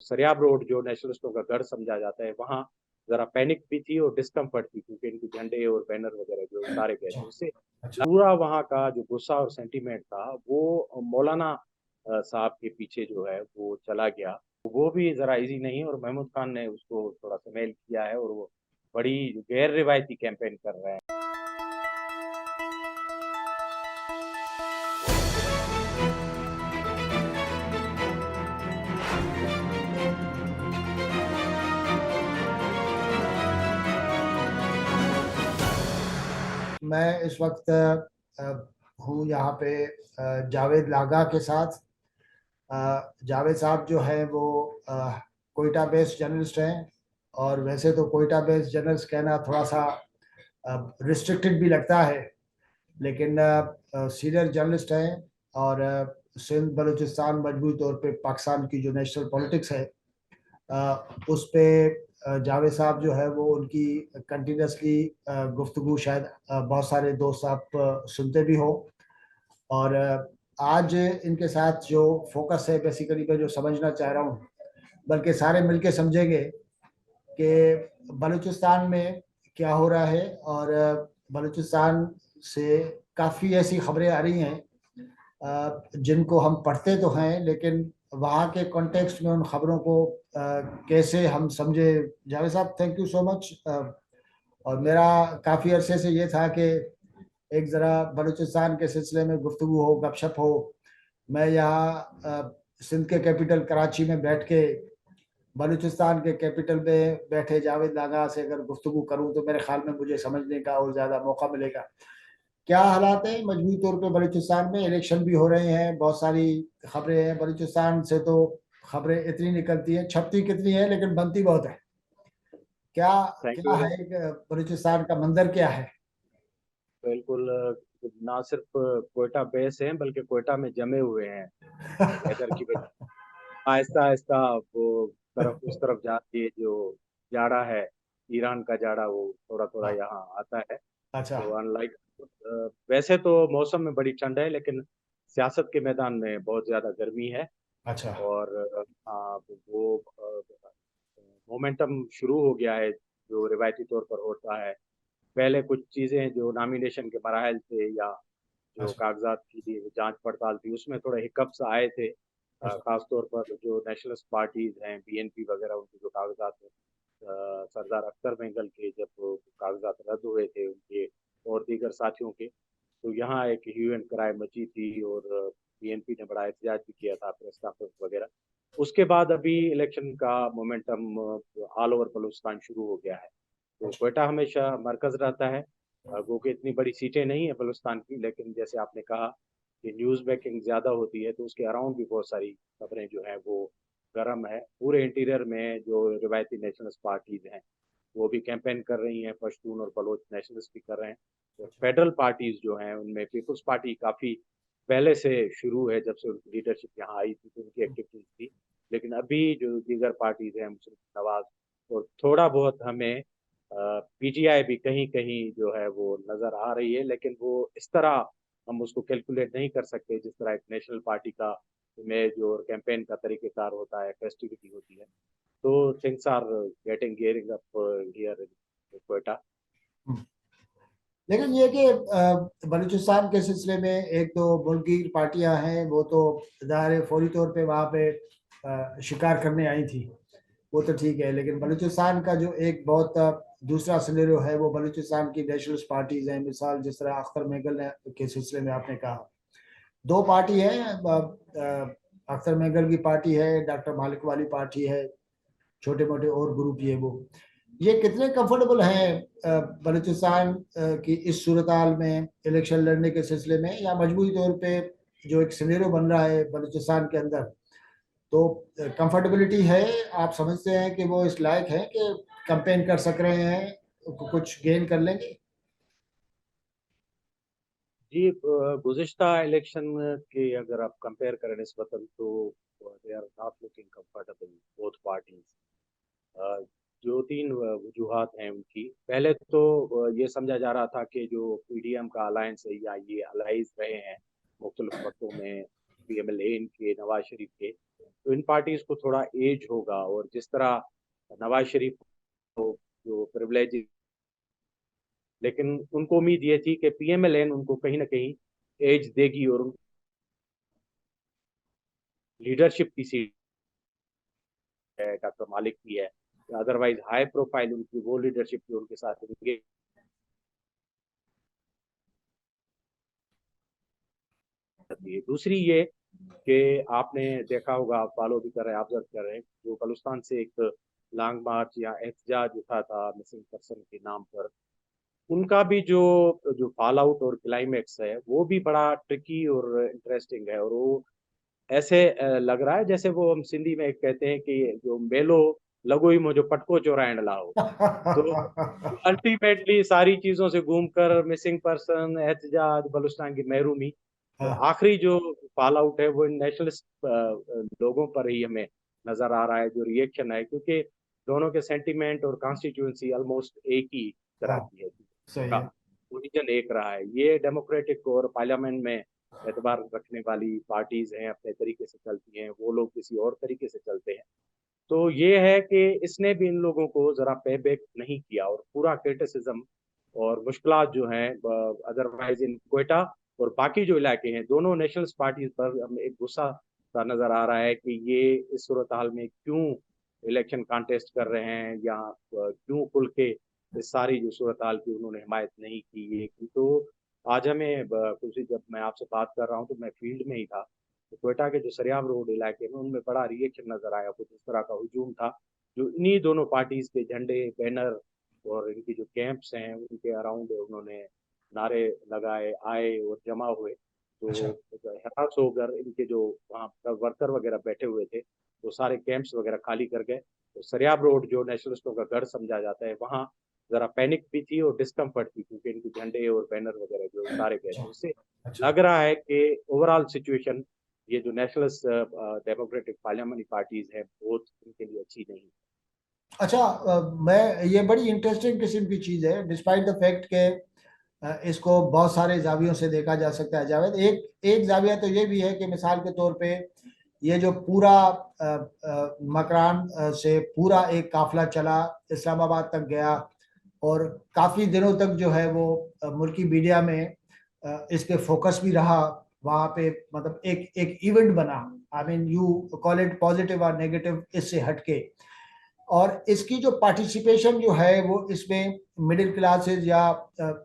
Sariab road जो नेशनलिस्टों का गढ़ समझा जाता है, वहाँ जरा पैनिक भी थी और डिस्कम्फर्ट थी, क्योंकि इनके झंडे और बैनर वगैरह जो उतारे गए अच्छा। थे उससे अच्छा। पूरा वहाँ का जो गुस्सा और सेंटीमेंट था वो मौलाना साहब के पीछे जो है वो चला गया। वो भी जरा इजी नहीं, और महमूद खान ने उसको थोड़ा सा मेल किया है, और वो बड़ी गैर रिवायती कैंपेन कर रहे हैं। मैं इस वक्त हूँ यहाँ पे जावेद लागा के साथ। जावेद साहब जो है वो कोयटा बेस्ड जर्नलिस्ट हैं, और वैसे तो कोयटा बेस्ड जर्नलिस्ट कहना थोड़ा सा रिस्ट्रिक्टेड भी लगता है, लेकिन सीनियर जर्नलिस्ट हैं। और सिंध बलूचिस्तान मजबूत तौर पे पाकिस्तान की जो नेशनल पॉलिटिक्स है उस पे जावेद साहब जो है वो उनकी कंटिन्यूसली गुफ्तगू शायद बहुत सारे दोस्त आप सुनते भी हो। और आज इनके साथ जो फोकस है बेसिकली मैं जो समझना चाह रहा हूँ, बल्कि सारे मिलके समझेंगे कि बलूचिस्तान में क्या हो रहा है। और बलूचिस्तान से काफ़ी ऐसी खबरें आ रही हैं जिनको हम पढ़ते तो हैं, लेकिन वहाँ के कॉन्टेक्स्ट में उन खबरों को कैसे हम समझे। जावेद साहब, थैंक यू सो मच। और मेरा काफ़ी अरसे से ये था कि एक ज़रा बलूचिस्तान के सिलसिले में गुफ्तगू हो, गपशप हो। मैं यहाँ सिंध के कैपिटल कराची में बैठ के बलूचिस्तान के कैपिटल में बैठे जावेद लागा से अगर गुफ्तगू करूँ तो मेरे ख्याल में मुझे समझने का और ज़्यादा मौका मिलेगा। क्या हालात है मजबूत तौर पे बलूचिस्तान में? इलेक्शन भी हो रहे हैं, बहुत सारी खबरें हैं बलूचिस्तान से। तो खबरें इतनी निकलती हैं, छपती कितनी है लेकिन बनती बहुत है। क्या थैंक क्या यू। है बलूचिस्तान का मंजर क्या है? बिल्कुल, ना सिर्फ कोयटा बेस हैं बल्कि कोयटा में जमे हुए हैं। वेदर की वजह आहिस्ता आहिस्ता वो तरफ उस तरफ जाती है, जो जाड़ा है, ईरान का जाड़ा, वो थोड़ा थोड़ा हाँ। यहाँ आता है। अच्छा। तो अनलाइक, वैसे तो मौसम में बड़ी ठंड है, लेकिन सियासत के मैदान में बहुत ज्यादा गर्मी है। अच्छा। और वो मोमेंटम शुरू हो गया है जो रिवायती तौर पर होता है। पहले कुछ चीजें जो नॉमिनेशन के मराहल थे, या जो अच्छा। कागजात की जांच पड़ताल थी, उसमें थोड़े हिकअप्स आए थे। अच्छा। खास तौर पर जो नेशनलिस्ट पार्टीज हैं, बीएनपी वगैरह, उनके जो कागजात हैं, सरदार अख्तर मेंगल के जब कागजात रद्द हुए थे उनके और दीगर साथियों के, तो यहाँ एक ह्यू एंड क्राई मची थी, और बीएनपी ने बड़ा एहतजाज भी किया था, प्रेस कॉन्फ्रेंस वगैरह। उसके बाद अभी इलेक्शन का मोमेंटम ऑल ओवर बलूचिस्तान शुरू हो गया है। तो अच्छा। क्वेटा हमेशा मरकज रहता है। वो कि इतनी बड़ी सीटें नहीं है बलूचिस्तान की, लेकिन जैसे आपने कहा कि न्यूज़ बैकिंग ज़्यादा होती है, तो उसके अराउंड भी बहुत सारी खबरें जो हैं वो गर्म है। पूरे इंटीरियर में जो रिवायती नेशनलिस्ट पार्टीज हैं वो भी कैंपेन कर रही हैं, पश्तून और बलोच नेशनलिस्ट भी कर रहे हैं। और फेडरल पार्टीज जो हैं उनमें पीपल्स पार्टी काफ़ी पहले से शुरू है, जब से उनकी लीडरशिप यहाँ आई थी तो उनकी एक्टिविटीज थी। लेकिन अभी जो दीगर पार्टीज हैं, मुशर्रफ नवाज, और थोड़ा बहुत हमें पीटीआई भी कहीं कहीं जो है वो नजर आ रही है, लेकिन वो इस तरह हम उसको कैलकुलेट नहीं कर सकते जिस तरह एक नेशनल पार्टी का इमेज और कैंपेन का तरीकेकार होता है, फेस्टिविटी होती है। तो things are getting gearing up here in Quetta. Hmm. लेकिन ये कि बलूचिस्तान के सिलसिले में एक तो मुल्क की पार्टियां हैं, वो तो ज़ाहिर है फौरी तौर पे वहाँ पे शिकार करने आई थी, वो तो ठीक है। लेकिन बलूचिस्तान का जो एक बहुत दूसरा सिनेरियो है वो बलूचिस्तान की नेशनलिस्ट पार्टीज हैं। मिसाल जिस तरह अख्तर मेगल के सिलसिले में आपने कहा, दो पार्टी है। अख्तर मेगल की पार्टी है, डॉक्टर मालिक वाली पार्टी है, छोटे मोटे और ग्रुप ये कितने कंफर्टेबल हैं बलूचिस्तान की इस सूरत हाल में इलेक्शन लड़ने के सिलसिले में? या मजबूरी तौर पे जो एक सिनेरियो बन रहा है बलूचिस्तान के अंदर, तो कंफर्टेबिलिटी है? आप समझते हैं कि वो इस लायक है कि कंपेन कर सक रहे हैं, कुछ गेन कर लेंगे? जी, गुज़िश्ता इलेक्शन की अगर आप कंपेयर करें निस्बतन, तो they are not looking comfortable both parties. जो तीन वजूहात हैं उनकी। पहले तो ये समझा जा रहा था कि जो पीडीएम का अलायंस है, या ये अलाइज रहे हैं मुख्तलिफ वक्तों में, पीएमएल इनके, नवाज शरीफ के, तो इन पार्टीज को थोड़ा एज होगा, और जिस तरह नवाज शरीफ को जो प्रिविलेज, लेकिन उनको उम्मीद ये थी कि पीएमएलएन उनको कहीं ना कहीं एज देगी और लीडरशिप की सीट है, डॉक्टर मालिक की है, अदरवाइज हाई प्रोफाइल उनकी वो लीडरशिप जो उनके साथ एंगेज करती है। दूसरी ये कि आपने देखा होगा, आप फॉलो भी कर रहे हैं, ऑब्जर्व कर रहे हैं, जो बलूचिस्तान से एक लॉन्ग मार्च या एहतजाज उठा था मिसिंग पर्सन के नाम पर, उनका भी जो जो फॉल आउट और क्लाइमेक्स है वो भी बड़ा ट्रिकी और इंटरेस्टिंग है। और वो ऐसे लग रहा है जैसे वो हम सिंधी में कहते हैं कि जो मेलो लगो ही मुझे पटको चोराइण लाओ। तो अल्टीमेटली सारी चीजों से घूमकर मिसिंग पर्सन, एहतजाज, बलूचिस्तान की महरूमी, और हाँ, आखिरी जो फॉल आउट है वो इन नेशनलिस्ट लोगों पर ही हमें नजर आ रहा है, जो रिएक्शन है, क्योंकि दोनों के सेंटीमेंट और कॉन्स्टिट्यूंसी ऑलमोस्ट एक ही तरह हाँ, की है, सही का है। ओरिजिन एक रहा है। ये डेमोक्रेटिक और पार्लियामेंट में एतबार रखने वाली पार्टीज हैं, अपने तरीके से चलती हैं, वो लोग किसी और तरीके से चलते हैं। तो ये है कि इसने भी इन लोगों को जरा पे बैक नहीं किया, और पूरा क्रिटिसिज्म और मुश्किलात जो हैं, अदरवाइज इन क्वेटा और बाकी जो इलाके हैं, दोनों नेशनल्स पार्टीज पर हमें एक गुस्सा सा नजर आ रहा है कि ये इस सूरत हाल में क्यों इलेक्शन कॉन्टेस्ट कर रहे हैं, या क्यों खुल के इस सारी जो सूरत हाल की उन्होंने हिमायत नहीं की है की। तो आज हमें कुछ, जब मैं आपसे बात कर रहा हूँ तो मैं फील्ड में ही था, तो क्वेटा के जो सरियाम रोड इलाके में उनमें बड़ा रिएक्शन नजर आया, कुछ इस तरह का हुजूम था, जो इन्हीं दोनों पार्टीज के झंडे, बैनर और इनकी जो कैंप्स हैं उनके अराउंड उन्होंने नारे लगाए, आए और जमा हुए। अच्छा, तो हताश होकर इनके जो वहाँ पर वर्कर वगैरह बैठे हुए थे, तो सारे कैंप्स वगैरह खाली कर गए। तो सरियाब रोड जो नेशनलिस्टों का गढ़ समझा जाता है, वहाँ जरा पैनिक भी थी और डिस्कम्फर्ट थी, क्योंकि इनके झंडे और बैनर वगैरह जो उतारे गए अच्छा, थे, उससे अच्छा, लग रहा है कि ओवरऑल सिचुएशन ये जो नेशनलिस्ट डेमोक्रेटिक पार्लियामेंट्री पार्टीज है बहुत इनके लिए अच्छी नहीं। अच्छा। मैं ये बड़ी इंटरेस्टिंग किस्म की चीज़ है, डिस्पाइट द फैक्ट के इसको बहुत सारे जावियों से देखा जा सकता है जावेद। एक एक जाविया तो ये भी है कि मिसाल के तौर पे ये जो पूरा मकरान से पूरा एक काफिला चला, इस्लामाबाद तक गया, और काफ़ी दिनों तक जो है वो मुल्की मीडिया में इस पे फोकस भी रहा। वहाँ पे मतलब एक एक इवेंट बना, I mean you call it positive और नेगेटिव, इससे हटके। और इसकी जो पार्टिसिपेशन जो है वो इसमें मिडिल क्लासेस या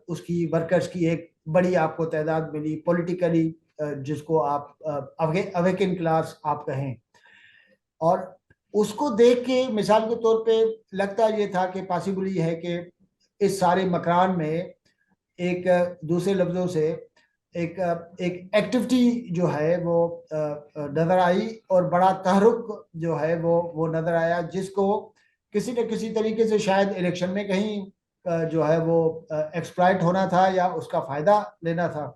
उसकी वर्कर्स की एक बड़ी आपको तादाद मिली पॉलिटिकली, जिसको आप अवेकन क्लास आप कहें। और उसको देख के मिसाल के तौर पे लगता ये था कि पॉसिबली है कि इस सारे मकान में एक दूसरे लफ्जों से एक एक एक्टिविटी जो है वो नजर आई, और बड़ा तहरुक जो है वो नजर आया, जिसको किसी न किसी तरीके से शायद इलेक्शन में कहीं जो है वो एक्सप्लॉइट होना था या उसका फायदा लेना था।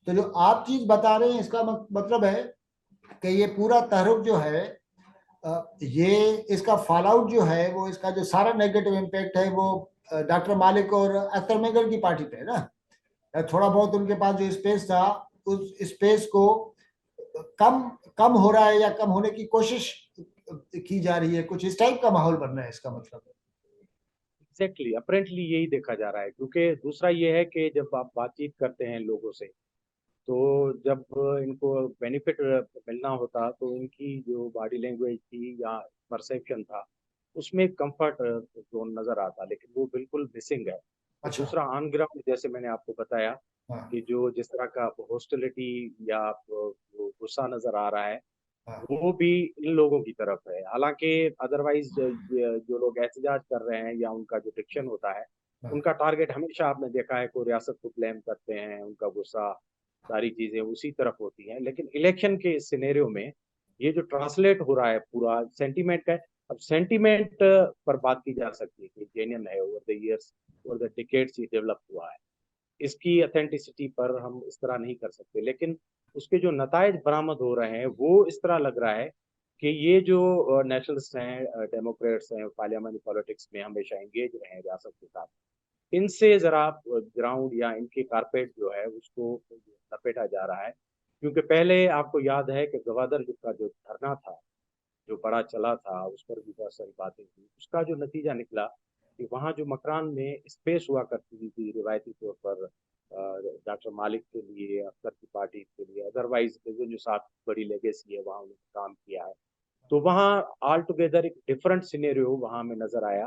तो जो आप चीज बता रहे हैं इसका मतलब है कि ये पूरा तहरुक जो है, ये इसका फॉल आउट जो है वो, इसका जो सारा नेगेटिव इम्पैक्ट है वो डॉक्टर मालिक और अख्तर मेगर की पार्टी पे है ना। थोड़ा बहुत उनके पास जो स्पेस था, उस स्पेस को कम कम हो रहा है या कम होने की कोशिश की जा रही है, कुछ इस टाइप का माहौल बन रहा है इसका मतलब है। एग्जैक्टली, अपेरेंटली यही देखा जा रहा है, क्योंकि दूसरा ये है कि जब आप बातचीत करते हैं लोगों से, तो जब इनको बेनिफिट मिलना होता तो इनकी जो बॉडी लैंग्वेज थी या परसेप्शन था, उसमें कंफर्ट जोन नजर आता, लेकिन वो बिल्कुल मिसिंग है। और अच्छा। दूसरा ऑन ग्राउंड, जैसे मैंने आपको बताया हाँ, कि जो जिस तरह का हॉस्टिलिटी या वो गुस्सा नजर आ रहा है, हाँ, वो भी इन लोगों की तरफ है। हालांकि अदरवाइज जो लोग एहतजाज कर रहे हैं या उनका जो डिक्शन होता है, हाँ, उनका टारगेट हमेशा आपने देखा है को रियासत को ब्लेम करते हैं, उनका गुस्सा, सारी चीजें उसी तरफ होती हैं। लेकिन इलेक्शन के सिनेरियो में ये जो ट्रांसलेट हो रहा है पूरा सेंटीमेंट का है, अब सेंटीमेंट पर बात की जा सकती है कि जेन्युइन है, over the years, over the decades ये डेवलप हुआ है, इसकी अथेंटिसिटी पर हम इस तरह नहीं कर सकते। लेकिन उसके जो नतायज बरामद हो रहे हैं वो इस तरह लग रहा है कि ये जो नेशनलिस्ट हैं, डेमोक्रेट्स हैं, पार्लियामेंट पॉलिटिक्स में हमेशा एंगेज रहे हैं रियासत के साथ, इनसे जरा ग्राउंड या इनके कारपेट जो है उसको लपेटा जा रहा है। क्योंकि पहले आपको याद है कि गवादर का जो धरना था, जो बड़ा चला था उस पर भी बहुत सारी बातें हुई। उसका जो नतीजा निकला कि वहाँ जो मकरान में स्पेस हुआ करती थी रिवायती तौर पर डॉक्टर मालिक के लिए, अख्तर की पार्टी के लिए, अदरवाइज जो साथ बड़ी लेगेसी है वहाँ उन्होंने काम किया है, तो वहाँ ऑल टुगेदर एक डिफरेंट सिनेरियो वहाँ में नजर आया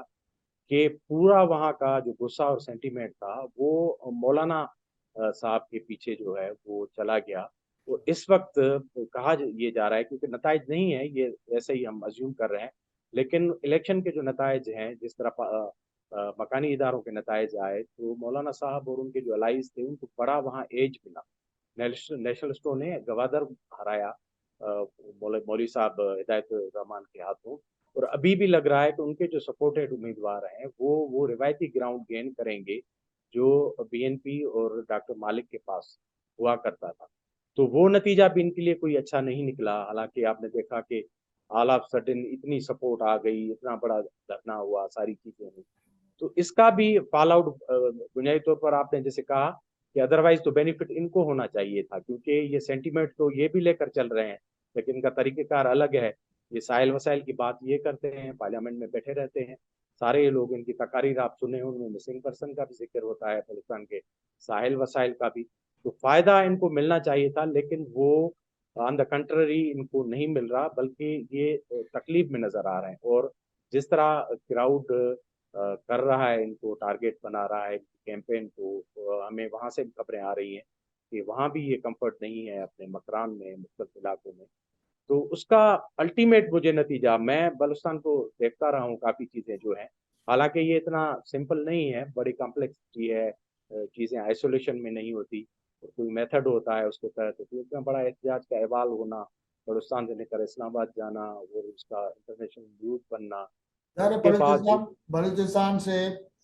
कि पूरा वहाँ का जो गुस्सा और सेंटीमेंट था वो मौलाना साहब के पीछे जो है वो चला गया। तो इस वक्त कहा ये जा रहा है, क्योंकि नताइज नहीं है ये, ऐसे ही हम अज्यूम कर रहे हैं, लेकिन इलेक्शन के जो नताइज हैं, जिस तरह मकानी इदारों के नताइज आए, तो मौलाना साहब और उनके जो अलाइज थे उनको बड़ा वहाँ एज मिला। नेशनल स्टोर ने गवादर हराया मौलवी साहब हिदायत रहमान के हाथों, और अभी भी लग रहा है कि उनके जो सपोर्टेड उम्मीदवार हैं वो रिवायती ग्राउंड गेन करेंगे जो बीएनपी और डॉक्टर मालिक के पास हुआ करता था। तो वो नतीजा भी इनके लिए कोई अच्छा नहीं निकला। हालांकि आपने देखा कि ऑल ऑफ सडन इतनी सपोर्ट आ गई, इतना बड़ा धरना हुआ, सारी चीजें हुई। तो इसका भी फॉल आउट बुनियादी तौर पर आपने जैसे कहा कि अदरवाइज तो बेनिफिट इनको होना चाहिए था, क्योंकि ये सेंटीमेंट तो ये भी लेकर चल रहे हैं, लेकिन इनका तरीकेकार अलग है। ये साहिल वसाइल की बात ये करते हैं, पार्लियामेंट में बैठे रहते हैं, सारे लोग इनकी तकारीर आप सुने, उनमें मिसिंग पर्सन का भी जिक्र होता है, पाकिस्तान के साहिल वसाइल का भी। तो फायदा इनको मिलना चाहिए था, लेकिन वो ऑन द कंट्ररी इनको नहीं मिल रहा, बल्कि ये तकलीफ में नजर आ रहे हैं। और जिस तरह क्राउड कर रहा है, इनको टारगेट बना रहा है कैंपेन को, तो हमें वहां से भी खबरें आ रही हैं कि वहां भी ये कंफर्ट नहीं है अपने मकरान में, मुख्तलिफ इलाकों में। तो उसका अल्टीमेट मुझे नतीजा, मैं बलूचिस्तान को देखता रहा हूँ काफ़ी चीज़ें जो हैं, हालांकि ये इतना सिंपल नहीं है, बड़ी कॉम्प्लेक्सिटी है, चीज़ें आइसोलेशन में नहीं होती, तो कोई मेथड होता है उसके तहत। तो इतना बड़ा एहतजाज का अहवाल होना, बलूचिस्तान से लेकर इस्लामाबाद जाना और उसका इंटरनेशनल न्यूज बनना, यार उसके बलूचिस्तान बावजूद। बलूचिस्तान से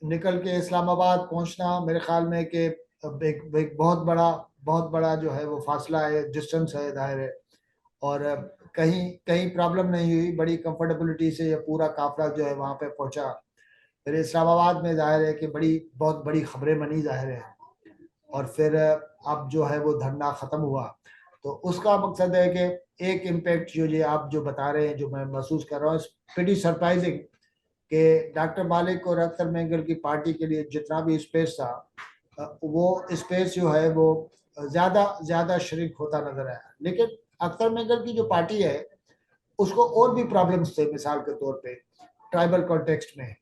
निकल के इस्लामाबाद पहुंचना मेरे ख्याल में कि एक बहुत बड़ा जो है वो फासला है, डिस्टेंस है, दायरे है। और कहीं कहीं प्रॉब्लम नहीं हुई, बड़ी कंफर्टेबिलिटी से ये पूरा काफिला जो है वहाँ पे पहुंचा। फिर इस्लामाबाद में जाहिर है कि बहुत बड़ी खबरें बनी, जाहिर है। और फिर अब जो है वो धरना खत्म हुआ। तो उसका मकसद है कि एक इम्पैक्ट जो ये आप जो बता रहे हैं, जो मैं महसूस कर रहा हूँ, प्रीटी सरप्राइजिंग कि डॉक्टर मालिक और अख्तर मेंगल की पार्टी के लिए जितना भी स्पेस था, वो स्पेस जो है वो ज्यादा ज्यादा श्रिंक होता नजर आया। लेकिन अख्तर मेंगल की जो पार्टी है उसको और भी प्रॉब्लम्स थे, मिसाल के तौर पे ट्राइबल कॉन्टेक्स्ट में।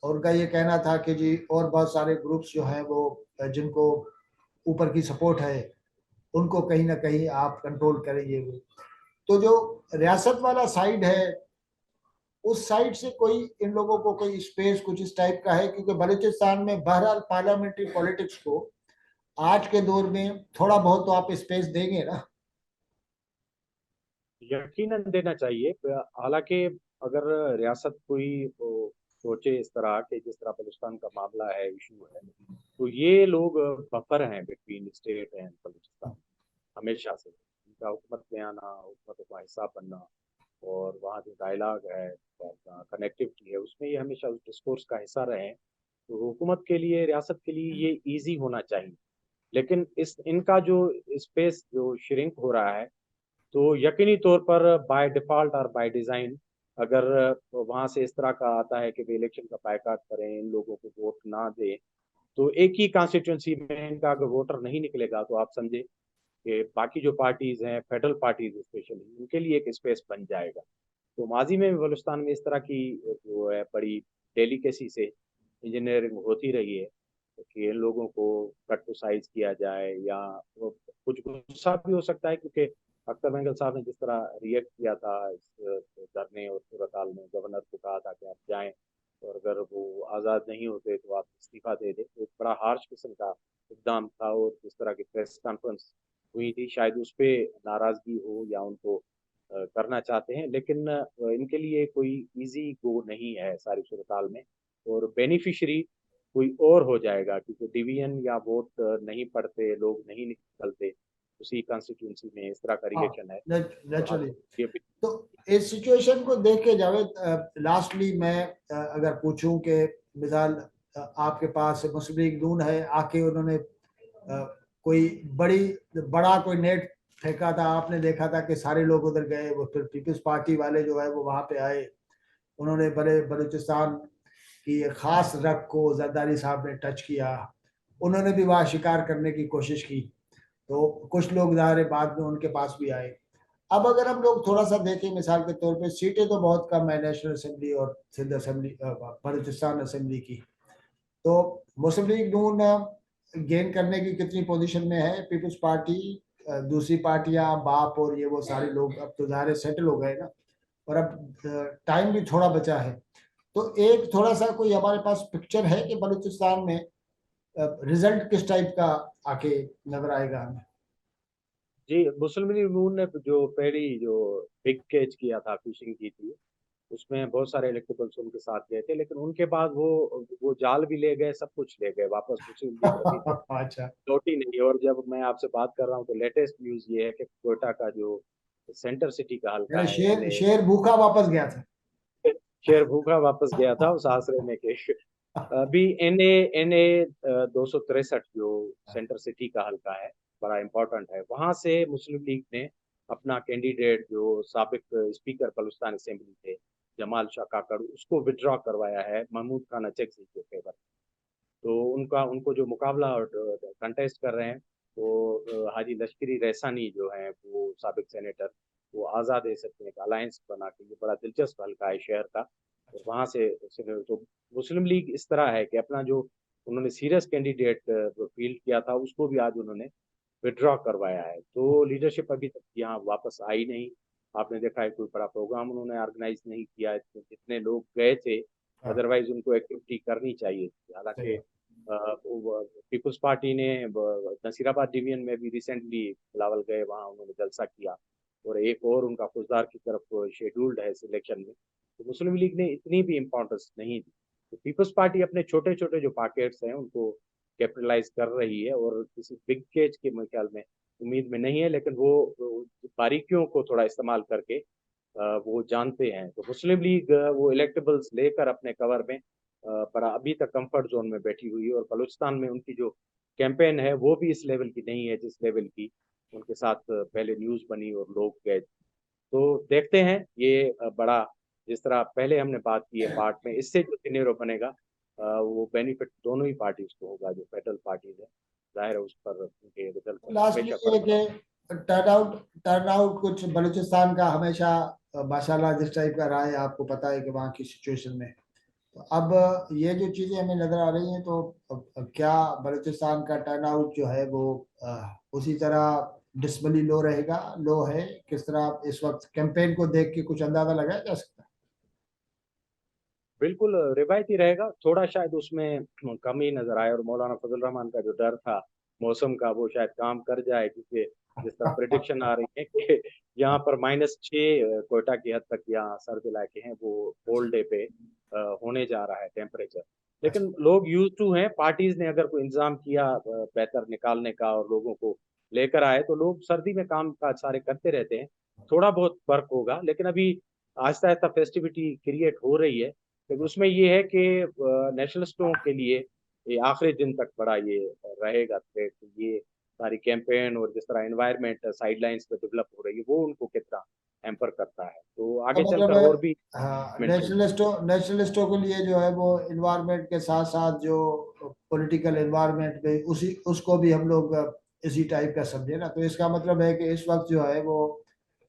और उनका ये कहना था कि जी और बहुत सारे ग्रुप्स जो हैं वो जिनको ऊपर की सपोर्ट है उनको कहीं ना कहीं आप कंट्रोल करेंगे। तो जो रियासत वाला साइड है, उस साइड से कोई इन लोगों को कोई स्पेस कुछ इस टाइप का है? क्योंकि बलूचिस्तान में बहरहाल पार्लियामेंट्री पॉलिटिक्स को आज के दौर में थोड़ा बहुत तो आप स्पेस देंगे ना। यकीनन देना चाहिए। हालांकि अगर रियासत कोई सोचे इस तरह के, जिस तरह बलूचिस्तान का मामला है, इशू है, तो ये लोग बफर हैं बिटवीन स्टेट एंड बलूचिस्तान हमेशा से। उनका हुकूमत में आना, हुकूमत का हिस्सा बनना, और वहाँ जो डायलॉग है, कनेक्टिविटी है, उसमें ये हमेशा उस डिस्कोर्स का हिस्सा रहे हैं। तो हुकूमत के लिए, रियासत के लिए ये ईजी होना चाहिए। लेकिन इस इनका जो स्पेस जो श्रिंक हो रहा है, तो यकीनी तौर पर बाय डिफॉल्ट और बाय डिजाइन, अगर वहां से इस तरह का आता है कि वे इलेक्शन का बायकॉट करें, इन लोगों को वोट ना दें, तो एक ही कॉन्स्टिट्यूंसी में इनका अगर वोटर नहीं निकलेगा, तो आप समझे कि बाकी जो पार्टीज हैं, फेडरल पार्टीज स्पेशली, उनके लिए एक स्पेस बन जाएगा। तो माजी में भी बलूचिस्तान में इस तरह की जो है बड़ी डेलिकेसी से इंजीनियरिंग होती रही है कि इन लोगों को कट टू साइज किया जाए, या वो कुछ गुस्सा भी हो सकता है, क्योंकि अख्तर मेंगल साहब ने जिस तरह रिएक्ट किया था इस धरने और सूरत हाल में, गवर्नर को कहा था कि आप जाएं, और अगर वो आज़ाद नहीं होते तो आप इस्तीफा दे दें, तो एक बड़ा हार्श किस्म का इकदाम था। और जिस तरह की प्रेस कॉन्फ्रेंस हुई थी, शायद उस पर नाराजगी हो या उनको करना चाहते हैं, लेकिन इनके लिए कोई इजी गो नहीं है सारी सूरत हाल में। और बेनिफिशरी कोई और हो जाएगा, क्योंकि डिवीजन या वोट नहीं पड़ते, लोग नहीं निकलते उसी कॉन्स्टिट्यूंसी में, इस तरह का हाँ, रिएक्शन है। तो आप नेचुरली। ये तो इस सिचुएशन को देख के जावेद, लास्टली मैं अगर पूछूं कि मिसाल आपके पास मुस्लिम लीग नून है, आके उन्होंने कोई बड़ा कोई नेट फेंका था, आपने देखा था कि सारे लोग उधर गए, वो फिर पीपल्स पार्टी वाले जो है वो वहां पे आए, उन्होंने बड़े बलूचिस्तान की एक खास रग को जरदारी साहब ने टच किया, उन्होंने भी वहाँ शिकार करने की कोशिश की, तो कुछ लोग ज़ाहिर है बाद में उनके पास भी आए। अब अगर हम लोग थोड़ा सा देखें, मिसाल के तौर पे सीटें तो बहुत कम है नेशनल असेंबली और सिंध असेंबली, बलूचिस्तान असेंबली की, तो मुस्लिम लीग नून गेन करने की कितनी पोजीशन में है, पीपल्स पार्टी, दूसरी पार्टियां बाप और ये वो सारे लोग अब तो ज़ाहिर सेटल हो गए ना, और अब टाइम भी थोड़ा बचा है, तो एक थोड़ा सा कोई हमारे पास पिक्चर है कि बलूचिस्तान में रिजल्ट किस टाइप का आके नजर आएगा हमें? जी, मुस्लिम लीग नून ने जो पहली जो बिग कैच किया था, फिशिंग की थी, उसमें बहुत सारे इलेक्टेबल्स उनके साथ गए थे, लेकिन उनके बाद वो जाल भी ले गए, सब कुछ ले गए वापस। मुस्लिम लीग अभी तक अच्छा। लौटी नहीं। और जब मैं आपसे बात कर रहा हूँ तो लेटेस्ट न्यूज ये है कि कोयटा का जो सेंटर सिटी का हल्का मेरा है, शेर एनए, शेर भूखा वापस गया था। शेर भूखा वापस गया था उस आसरे में के। अभी एनए एनए 263 जो सेंटर सिटी का हल्का है, बड़ा इंपॉर्टेंट है, वहां से मुस्लिम लीग ने अपना कैंडिडेट जो साबिक स्पीकर बलूचिस्तान असेंबली थे, जमाल शाह काकड़, उसको विड्रॉ करवाया है महमूद खान अचकजी के फेवर। तो उनका उनको जो मुकाबला और कंटेस्ट कर रहे हैं, तो हाजी लश्करी रहसानी जो है वो साबिक सेनेटर, वो आज़ाद सकते हैं अलायंस बना के, ये बड़ा दिलचस्प हल्का है शहर का। और वहाँ से तो मुस्लिम लीग इस तरह है कि अपना जो उन्होंने सीरियस कैंडिडेट फील्ड किया था, उसको भी आज उन्होंने विड्रॉ करवाया है। तो लीडरशिप अभी तक यहाँ वापस आई नहीं। आपने देखा है कोई बड़ा प्रोग्राम उन्होंने ऑर्गेनाइज नहीं किया, जितने लोग गए थे, हाँ, अदरवाइज उनको एक्टिविटी करनी चाहिए थी। सही हालांकि है। पीपल्स पार्टी ने नसीराबाद डिवीजन में भी रिसेंटली बिलावल गए, वहाँ उन्होंने जलसा किया, और एक और उनका खुजदार की तरफ शेड्यूल्ड है सिलेक्शन में। तो मुस्लिम लीग ने इतनी भी इम्पोर्टेंस नहीं दी। तो पीपल्स पार्टी अपने छोटे छोटे जो पॉकेट्स हैं उनको कैपिटलाइज कर रही है, और किसी बिग केज के मेरे ख्याल में उम्मीद में नहीं है, लेकिन वो बारीकियों को थोड़ा इस्तेमाल करके वो जानते हैं। तो मुस्लिम लीग वो इलेक्टेबल्स लेकर अपने कवर में पर अभी तक कंफर्ट जोन में बैठी हुई है, और बलूचिस्तान में उनकी जो कैंपेन है वो भी इस लेवल की नहीं है जिस लेवल की उनके साथ पहले न्यूज बनी और लोग गए। तो देखते हैं ये बड़ा, जिस तरह पहले हमने बात की है पार्ट में, इससे जो सिनेरियो बनेगा वो बेनिफिट दोनों ही पार्टीज को होगा, जो फेडरल पार्टीज है, जाहिर है उस पर उनके रिजल्ट पर लास्टली हमेशा ये फर्क पड़ता कि टर्नआउट कुछ बलूचिस्तान का हमेशा माशाल्लाह जिस टाइप का रहा है, आपको पता है कि वहाँ की सिचुएशन में, तो अब ये जो चीज़ें हमें नज़र आ रही हैं, तो अब क्या बलूचिस्तान का टर्नआउट जो है वो उसी तरह डिसमली लो रहेगा, लो है, किस तरह इस वक्त कैंपेन को देख के कुछ अंदाजा लगाया जा सकता बिल्कुल रिवायती रहेगा, थोड़ा शायद उसमें कमी नजर आए, और मौलाना फजल रहमान का जो डर था मौसम का, वो शायद काम कर जाए, क्योंकि जिस तरह है? प्रिडिक्शन आ रही है कि यहाँ पर -6 कोयटा की हद तक यहाँ सर्द इलाके हैं, वो होल डे पे होने जा रहा है टेम्परेचर। अच्छा। लेकिन लोग यूज टू हैं, पार्टीज ने अगर कोई इंतजाम किया बेहतर निकालने का और लोगों को लेकर आए, तो लोग सर्दी में काम काज सारे करते रहते हैं। थोड़ा बहुत फर्क होगा, लेकिन अभी आहिस्ता आहिस्ता फेस्टिविटी क्रिएट हो रही है। लेकिन उसमें ये है कि नेशनलिस्टों के लिए ये आखिरी दिन तक बड़ा ये रहेगा थ्रेट। ये सारी कैंपेन और जिस तरह एनवायरनमेंट साइडलाइंस पे डेवलप हो रही है, वो उनको कितना हैम्पर करता है, तो तो आगे मतलब चलकर और भी हाँ, मेंटेन। नेशनलिस्टों के लिए जो है वो इन्वायरमेंट के साथ साथ जो पॉलिटिकल इन्वायरमेंट में उसी उसको भी हम लोग इसी टाइप का समझे ना, तो इसका मतलब है कि इस वक्त जो है वो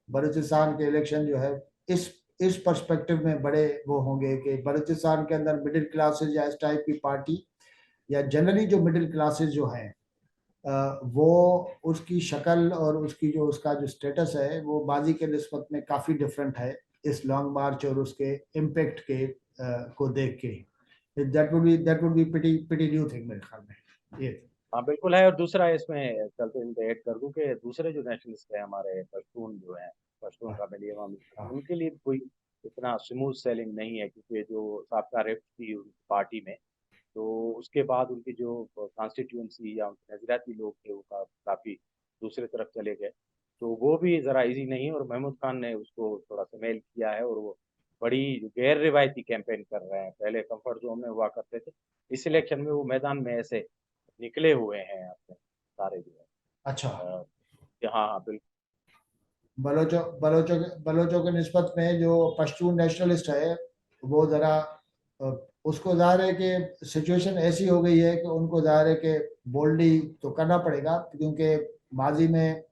बलूचिस्तान के इलेक्शन जो है इस इस पर्सपेक्टिव में बड़े वो होंगे कि बलूचिस्तान के अंदर मिडिल क्लासेज या इस टाइप की पार्टी, या जनरली जो मिडिल क्लासेज जो हैं वो उसकी शक्ल और उसकी जो उसका जो स्टेटस है वो बाजी के निस्बत में काफ़ी डिफरेंट है इस लॉन्ग मार्च और उसके इम्पेक्ट के को देख के। That would be pretty pretty new thing मेरे ख्याल में ये। हाँ बिल्कुल है। और दूसरा इसमें चलते हुए ऐड कर दूं कि दूसरे जो नेशनलिस्ट है हमारे पश्तून जो है, पश्तून हाँ, काबिल अवामी, हाँ, उनके लिए कोई इतना स्मूथ सेलिंग नहीं है, क्योंकि जो साबका रेप थी उनकी पार्टी में, तो उसके बाद उनकी जो कॉन्स्टिट्यूंसी या उनके नजरियाती लोग थे वो काफी दूसरे तरफ चले गए। तो वो भी जरा इजी नहीं है, और महमूद खान ने उसको थोड़ा सा मेल किया है, और वो बड़ी गैर रिवायती कैंपेन कर रहे हैं। पहले कंफर्ट जोन में हुआ करते थे, इस इलेक्शन में वो मैदान में ऐसे निकले हुए हैं अपने सारे जो अच्छा। है। हाँ हाँ बिल्कुल। बलोचों के निस्बत में जो पश्तून नेशनलिस्ट है वो ज़रा उसको ज़ाहिर है कि सिचुएशन ऐसी हो गई है कि उनको ज़ाहिर है कि बोल्डली तो करना पड़ेगा, क्योंकि माजी में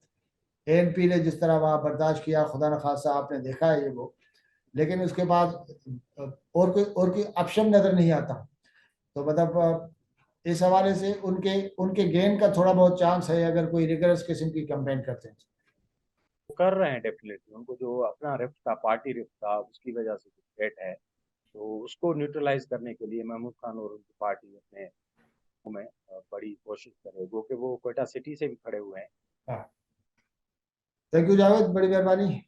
एएनपी ने जिस तरह वहाँ बर्दाश्त किया, खुदा न खासा आपने देखा है ये वो, लेकिन उसके बाद और कोई ऑप्शन नज़र नहीं आता। तो मतलब इस हवाले से उनके उनके गेन का थोड़ा बहुत चांस है अगर कोई रिगरस किस्म की कैंपेन करते हैं। वो कर रहे हैं डेफिनेटली, उनको जो अपना रिफ्ट था, पार्टी रिफ्ट था, उसकी वजह से जो थ्रेट है, तो उसको न्यूट्रलाइज करने के लिए महमूद खान और उनकी पार्टी अपने में बड़ी कोशिश कर रहे हैं, वो कि वो क्वेटा सिटी से भी खड़े हुए हैं। हाँ, थैंक यू जावेद, बड़ी मेहरबानी।